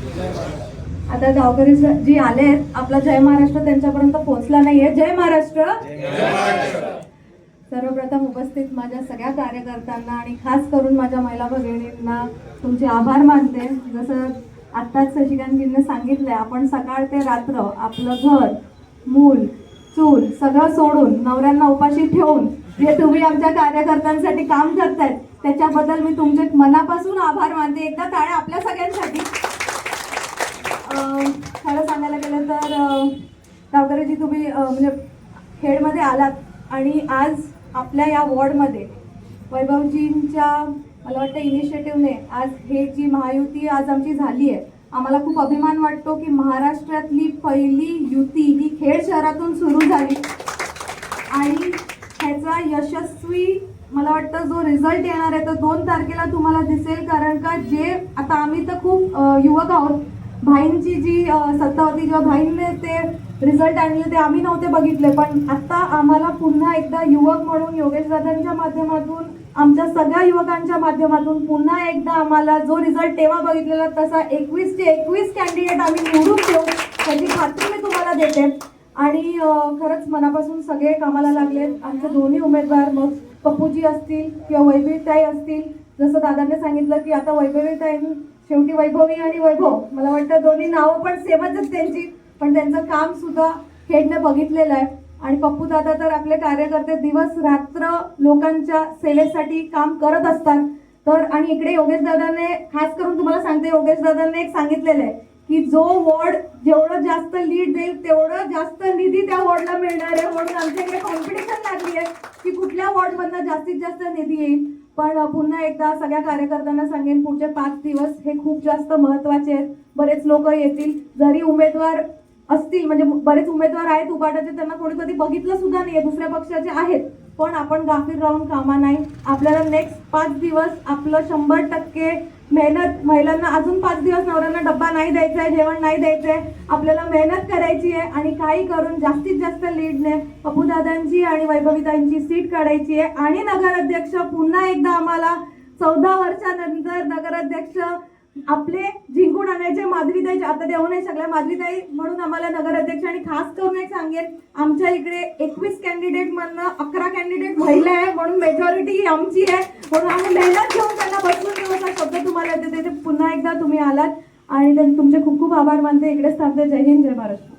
आता गावकरी जी आले आहेत, आपला जय महाराष्ट्र त्यांच्यापर्यंत पोहोचला नाहीये. जय महाराष्ट्र. सर्वप्रथम उपस्थित माझ्या सगळ्या कार्यकर्त्यांना आणि खास करून माझ्या महिला भगिनींना तुमचे आभार मानते. जसं आत्ताच शशिकांतजींनी सांगितलंय, आपण सकाळ ते रात्र आपलं घर, मूल, चूल सगळं सोडून, नवऱ्यांना उपाशी ठेवून जे तुम्ही आमच्या कार्यकर्त्यांसाठी काम करतायत त्याच्याबद्दल मी तुमचे मनापासून आभार मानते. एकदा टाळ्या आपल्या सगळ्यांसाठी. खरं सांगायला गेलं तर गावकरीजी तुम्ही म्हणजे खेडमध्ये आलात आणि आज आपल्या या वॉर्डमध्ये वैभवजींच्या मला वाटतं इनिशिएटिव्हने आज हे जी महायुती आज आमची झाली आहे, आम्हाला खूप अभिमान वाटतो की महाराष्ट्रातली पहिली युती ही खेड शहरातून सुरू झाली आणि ह्याचा यशस्वी मला वाटतं जो रिझल्ट येणार आहे तो 2 तारखेला तुम्हाला दिसेल. कारण का जे आता आम्ही तर खूप युवक आहोत, भाईंची जी सत्ता होती जेव्हा भाईंने ते रिझल्ट आणले ते आम्ही नव्हते बघितले, पण आता आम्हाला पुन्हा एकदा युवक म्हणून योगेश दादांच्या माध्यमातून, आमच्या सगळ्या युवकांच्या माध्यमातून पुन्हा एकदा आम्हाला जो रिझल्ट तेव्हा बघितलेला तसा 21 ते 21 कॅन्डिडेट आम्ही निवडून देऊ त्याची खात्री मी तुम्हाला देते. आणि खरंच मनापासून सगळे कामाला लागलेत. आमचे दोन्ही उमेदवार, मग पप्पूजी असतील किंवा वैभवीताई असतील, जसं दादांनी सांगितलं की आता वैभवीताई शेवटी वैभवी आणि वैभव, मला वाटतं दोन्ही नावं पण सेमच आहेत त्यांची, पण त्यांचं काम सुद्धा खेडने बघितलेलं आहे. आणि पप्पू दादा तर आपले कार्यकर्ते दिवस रात्र लोकांच्या सेवेसाठी काम करत असतात. तर आणि इकडे योगेश दादाने खास करून तुम्हाला सांगते, योगेश दादांनी एक सांगितलेलं आहे की जो वॉर्ड जेवढं जास्त लीड देईल तेवढं जास्त निधी त्या वॉर्डला मिळणार आहे. म्हणून आमच्या इकडे कॉम्पिटिशन लागली आहे की कुठल्या वॉर्डमधनं जास्तीत जास्त निधी येईल. पण पुन्हा एकदा सगळ्या कार्यकर्त्यांना सांगेन, पुढचे 5 दिवस हे खूप जास्त महत्त्वाचे आहेत. बरेच लोक येतील, जरी उमेदवार असतील म्हणजे बरेच उमेदवार आहेत उभाटाचे, त्यांना कोणी कधी बघितलं सुद्धा नाहीये, दुसऱ्या पक्षाचे आहेत, पण आपण गाफील राहून कामा नाही. आपल्याला नेक्स्ट 5 दिवस आपलं 100% मेहनत, महिलांना अजून 5 दिवस नवऱ्यांना डब्बा नाही द्यायचा आहे, जेवण नाही द्यायचं आहे, आपल्याला मेहनत करायची आहे आणि काही करून जास्तीत जास्त लीडने पप्पूदादांची आणि वैभवीताईंची सीट काढायची आहे. आणि नगराध्यक्ष पुन्हा एकदा आम्हाला 14 वर्षानंतर नगराध्यक्ष आपले जिंकून आणायचे. माधवीताई आता देऊ नाही सगळ्या माधवीताई म्हणून आम्हाला नगराध्यक्ष. आणि खास करून एक सांगेन, आमच्या इकडे 21 कॅन्डिडेट मधनं 11 कॅन्डिडेट महिला आहे, म्हणून मेजॉरिटी आमची आहे, म्हणून आम्ही मेहनत घेऊन त्यांना बसवून देऊ असा शब्द तुम्हाला देते. पुन्हा एकदा तुम्ही आलात आणि तुमचे खूप खूप आभार मानते. इकडेच थांबते. जय हिंद, जय महाराष्ट्र.